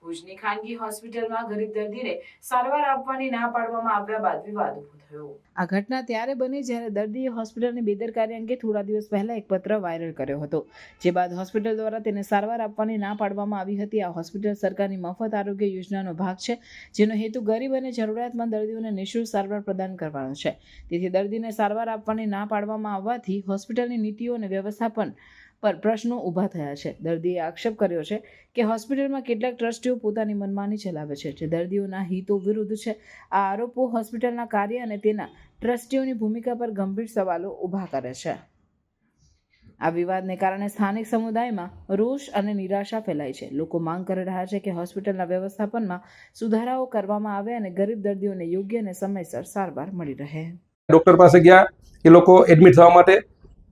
ભુજની ખાનગી હોસ્પિટલમાં ગરીબ દર્દીને સારવાર આપવાની ના પાડવામાં આવ્યા બાદ વિવાદ ઉભો થયો। આ ઘટના ત્યારે બની જ્યારે દર્દીએ હોસ્પિટલની બેદરકારી અંગે થોડા દિવસ પહેલા એક પત્ર વાયરલ કર્યો હતો, જે બાદ હોસ્પિટલ દ્વારા તેને સારવાર આપવાની ના પાડવામાં આવી હતી। આ હોસ્પિટલ સરકારની મફત આરોગ્ય યોજનાનો ભાગ છે, જેનો હેતુ ગરીબ અને જરૂરિયાતમંદ દર્દીઓને નિઃશુલ્ક સારવાર પ્રદાન કરવાનો છે। તેથી દર્દીને સારવાર આપવાની ના પાડવામાં આવવાથી હોસ્પિટલની નીતિઓ અને વ્યવસ્થાપન પર પ્રશ્નો ઊભા થયા છે। દર્દીએ આક્ષેપ કર્યો છે કે હોસ્પિટલમાં કેટલાક ટ્રસ્ટીઓ પોતાની મનમાની ચલાવે છે, જે દર્દીઓના હિતો વિરુદ્ધ છે। આ આરોપો હોસ્પિટલના કાર્ય અને તેના ટ્રસ્ટીઓની ભૂમિકા પર ગંભીર સવાલો ઊભા કરે છે। આ વિવાદને કારણે સ્થાનિક સમુદાયમાં રોષ અને નિરાશા ફેલાઈ છે। લોકો માંગ કરી રહ્યા છે કે હોસ્પિટલના વ્યવસ્થાપનમાં સુધારાઓ કરવામાં આવે અને ગરીબ દર્દીઓને યોગ્ય અને સમયસર સારવાર મળી રહે। ડૉક્ટર પાસે ગયા એ લોકો એડમિટ થવા માટે,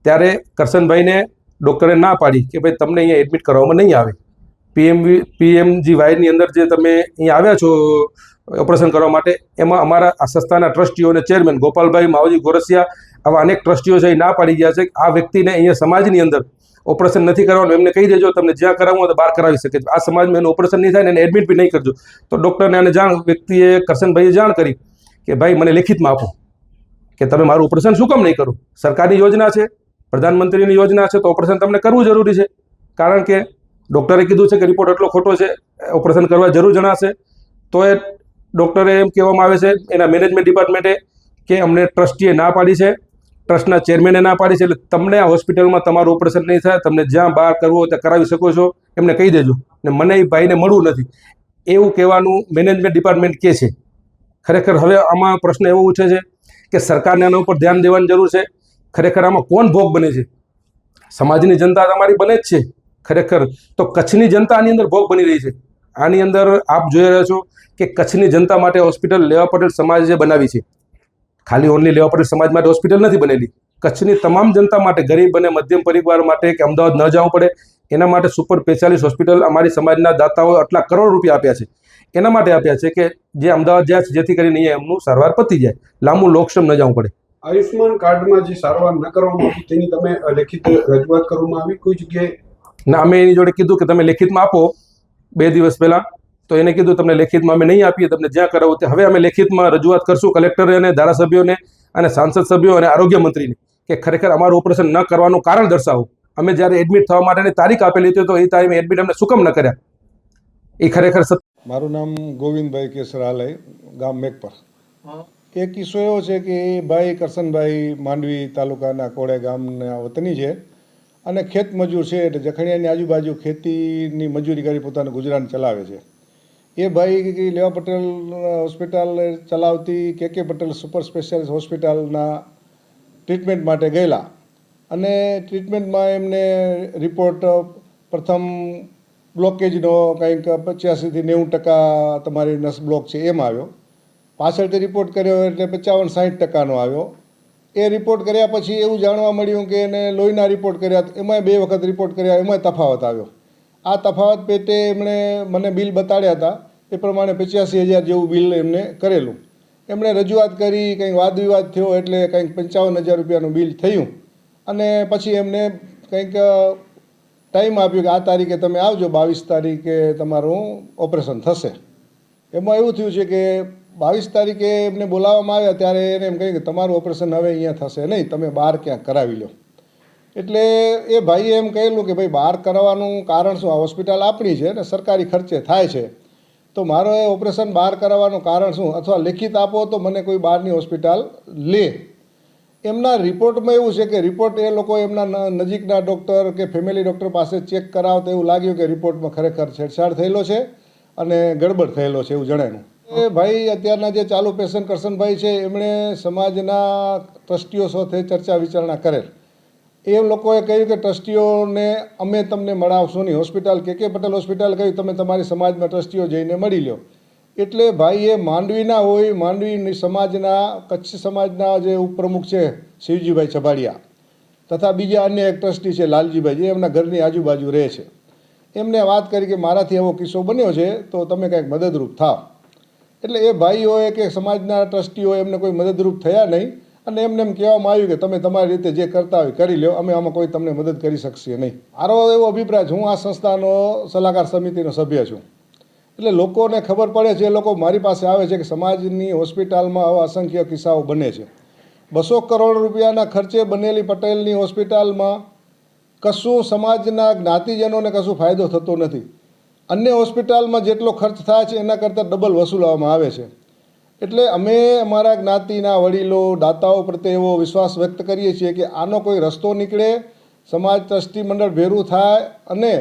ત્યારે કરશનભાઈને ડૉક્ટરે ના પાડી કે ભાઈ તમને અહીંયા એડમિટ કરવામાં નહીં આવે। PMGYની અંદર જે તમે અહીંયા આવ્યા છો ઓપરેશન કરવા માટે, એમાં અમારા આ સંસ્થાના ટ્રસ્ટીઓ અને ચેરમેન ગોપાલભાઈ માવજી ગોરસિયા આવા અનેક ટ્રસ્ટીઓ છે એ ના પાડી ગયા છે કે આ વ્યક્તિને અહીંયા સમાજની અંદર ઓપરેશન નથી કરવાનું, એમને કહી દેજો તમને જ્યાં કરાવવું હોય તો બહાર કરાવી શકે છે। આ સમાજમાં એનું ઓપરેશન નહીં થાય ને એને એડમિટ બી નહીં કરજો। તો ડૉક્ટરને આને વ્યક્તિએ કરશનભાઈએ જાણ કરી કે ભાઈ મને લેખિતમાં આપો કે તમે મારું ઓપરેશન શું કામ નહીં કરો। સરકારની યોજના છે, પ્રધાનમંત્રીની યોજના છે, તો ઓપરેશન તમને કરવું જરૂરી છે, કારણ કે ડૉક્ટરે કીધું છે કે રિપોર્ટ એટલો ખોટો છે, ઓપરેશન કરવા જરૂર જણાશે। તો એ ડૉક્ટરે એમ કહેવામાં આવે છે એના મેનેજમેન્ટ ડિપાર્ટમેન્ટે કે અમને ટ્રસ્ટીએ ના પાડી છે, ટ્રસ્ટના ચેરમેને ના પાડી છે, એટલે તમને આ હોસ્પિટલમાં તમારું ઓપરેશન નહીં થાય, તમને જ્યાં બહાર કરવું હોય ત્યાં કરાવી શકો છો, એમને કહી દેજો। ને મને એ ભાઈને મળવું નથી એવું કહેવાનું મેનેજમેન્ટ ડિપાર્ટમેન્ટ કહે છે। ખરેખર હવે આમાં પ્રશ્ન એવો ઉઠે છે કે સરકારને આના ઉપર ધ્યાન દેવાની જરૂર છે। ખરેખર આમાં કોણ ભોગ બને છે? સમાજની જનતા તમારી બને જ છે ખરેખર, તો કચ્છની જનતા આની અંદર ભોગ બની રહી છે। આની અંદર આપ જોઈ રહ્યા છો કે કચ્છની જનતા માટે હોસ્પિટલ લેવા પટેલ સમાજે બનાવી છે। ખાલી ઓનલી લેવા પટેલ સમાજ માટે હોસ્પિટલ નથી બનેલી, કચ્છની તમામ જનતા માટે, ગરીબ અને મધ્યમ પરિવાર માટે કે અમદાવાદ ન જવું પડે એના માટે સુપર સ્પેશિયાલિસ્ટ હોસ્પિટલ અમારી સમાજના દાતાઓ આટલા કરોડ રૂપિયા આપ્યા છે, એના માટે આપ્યા છે કે જે અમદાવાદ જાય છે જેથી કરીને અહીંયા એમનું સારવાર પતી જાય, લાંબુ લોકશ્રમ ન જવું પડે। આયુષ્માન કાર્ડમાં જે સારવાર ન કરવામાં આવી તેની તમે લેખિત રજૂઆત કરવામાં આવી કોઈ જગ્યાએ? ના, અમે એની જોડે કીધું કે તમે લેખિતમાં આપો 2 દિવસ પહેલાં, તો એને કીધું તમને લેખિતમાં અમે નહીં આપીએ, તમને જ્યાં કરાવું તે। હવે અમે લેખિતમાં રજૂઆત કરશું કલેક્ટરે અને ધારાસભ્યોને અને સાંસદ સભ્યો અને આરોગ્ય મંત્રીને કે ખરેખર અમારું ઓપરેશન ન કરવાનું કારણ દર્શાવો। અમે જ્યારે એડમિટ થવા માટેની તારીખ આપેલી હતી તો એ તારીખે એડમિટ અમને શું કામ ન કર્યા, એ ખરેખર મારું નામ ગોવિંદભાઈ કેસરાલય, ગામ મેઘપર। એક કિસ્સો એવો છે કે એ ભાઈ કરશનભાઈ માંડવી તાલુકાના કોળે ગામના વતની છે અને ખેત મજૂર છે, એટલે જખણિયાની આજુબાજુ ખેતીની મજૂરી કરી પોતાનું ગુજરાન ચલાવે છે। એ ભાઈ લેવા પટેલ હોસ્પિટલ ચલાવતી કે પટેલ સુપર સ્પેશિયાલિસ્ટ હોસ્પિટલના ટ્રીટમેન્ટ માટે ગયેલા અને ટ્રીટમેન્ટમાં એમને રિપોર્ટ પ્રથમ બ્લોકેજનો કંઈક 85 થી 90% તમારી નસ બ્લોક છે એમ આવ્યો। પાછળથી રિપોર્ટ કર્યો એટલે 55-60% આવ્યો। એ રિપોર્ટ કર્યા પછી એવું જાણવા મળ્યું કે એને લોહીના રિપોર્ટ કર્યા, એમાંય 2 વખત રિપોર્ટ કર્યા, એમાંય તફાવત આવ્યો। આ તફાવત પેટે એમણે મને બિલ બતાડ્યા હતા, એ પ્રમાણે 85,000 જેવું બિલ એમને કરેલું। એમણે રજૂઆત કરી, કંઈક વાદ વિવાદ થયો એટલે કંઈક 55,000 રૂપિયાનું બિલ થયું અને પછી એમને કંઈક ટાઈમ આપ્યો કે આ તારીખે તમે આવજો, 22 તારીખે તમારું ઓપરેશન થશે। એમાં એવું થયું છે કે 22 તારીખે એમને બોલાવવામાં આવ્યા ત્યારે એને એમ કહ્યું કે તમારું ઓપરેશન હવે અહીંયા થશે નહીં, તમે બહાર ક્યાંક કરાવી લો। એટલે એ ભાઈએ એમ કહેલું કે ભાઈ બહાર કરાવવાનું કારણ શું? આ હોસ્પિટલ આપણી છે ને સરકારી ખર્ચે થાય છે, તો મારો એ ઓપરેશન બહાર કરાવવાનું કારણ શું? અથવા લેખિત આપો તો મને કોઈ બહારની હોસ્પિટલ લે। એમના રિપોર્ટમાં એવું છે કે રિપોર્ટ એ લોકો એમના નજીકના ડૉક્ટર કે ફેમિલી ડૉક્ટર પાસે ચેક કરાવતા એવું લાગ્યું કે રિપોર્ટમાં ખરેખર છેડછાડ થયેલો છે અને ગડબડ થયેલો છે એવું જણાયું। એ ભાઈ અત્યારના જે ચાલુ પેશન્ટ કરશનભાઈ છે એમણે સમાજના ટ્રસ્ટીઓ સાથે ચર્ચા વિચારણા કરેલ। એ લોકોએ કહ્યું કે ટ્રસ્ટીઓને અમે તમને મળાવશું નહીં, હોસ્પિટલ કે પટેલ હોસ્પિટલ કહ્યું તમે તમારી સમાજમાં ટ્રસ્ટીઓ જઈને મળી લો। એટલે ભાઈ એ માંડવીના હોય, માંડવી સમાજના, કચ્છ સમાજના જે ઉપપ્રમુખ છે શિવજીભાઈ છબાડિયા તથા બીજા અન્ય એક ટ્રસ્ટી છે લાલજીભાઈ, જે એમના ઘરની આજુબાજુ રહે છે, એમને વાત કરી કે મારાથી એવો કિસ્સો બન્યો છે તો તમે કંઈક મદદરૂપ થાવ। એટલે એ ભાઈઓએ કે સમાજના ટ્રસ્ટીઓ એમને કોઈ મદદરૂપ થયા નહીં અને એમને એમ કહેવામાં આવ્યું કે તમે તમારી રીતે જે કરતા હોય કરી લો, અમે આમાં કોઈ તમને મદદ કરી શકશે નહીં. મારો એવો અભિપ્રાય છે, હું આ સંસ્થાનો સલાહકાર સમિતિનો સભ્ય છું, એટલે લોકોને ખબર પડે છે, એ લોકો મારી પાસે આવે છે કે સમાજની હોસ્પિટલમાં આવા અસંખ્ય કિસ્સાઓ બને છે. 200 કરોડ રૂપિયાના ખર્ચે બનેલી પટેલની હોસ્પિટલમાં કશું સમાજના જ્ઞાતિજનોને કશું ફાયદો થતો નથી. અન્ય હોસ્પિટલમાં જેટલો ખર્ચ થાય છે એના કરતાં ડબલ વસૂલવામાં આવે છે. એટલે અમે અમારા જ્ઞાતિના વડીલો દાતાઓ પ્રત્યે એવો વિશ્વાસ વ્યક્ત કરીએ છીએ કે આનો કોઈ રસ્તો નીકળે, સમાજ ટ્રસ્ટી મંડળ ભેરું થાય અને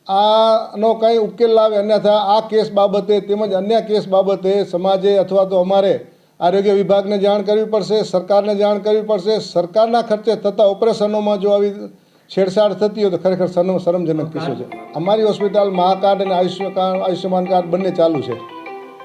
આનો કંઈ ઉકેલ લાવે. અન્યથા આ કેસ બાબતે તેમજ અન્ય કેસ બાબતે સમાજે અથવા તો અમારે આરોગ્ય વિભાગને જાણ કરવી પડશે, સરકારને જાણ કરવી પડશે. સરકારના ખર્ચે થતા ઓપરેશનોમાં જો આવી છેડછાડ થતી હોય તો ખરેખર શરમજનક કિસ્સો છે. અમારી હોસ્પિટલ મહાકાર્ડ અને આયુષ્યમાન કાર્ડ બંને ચાલુ છે.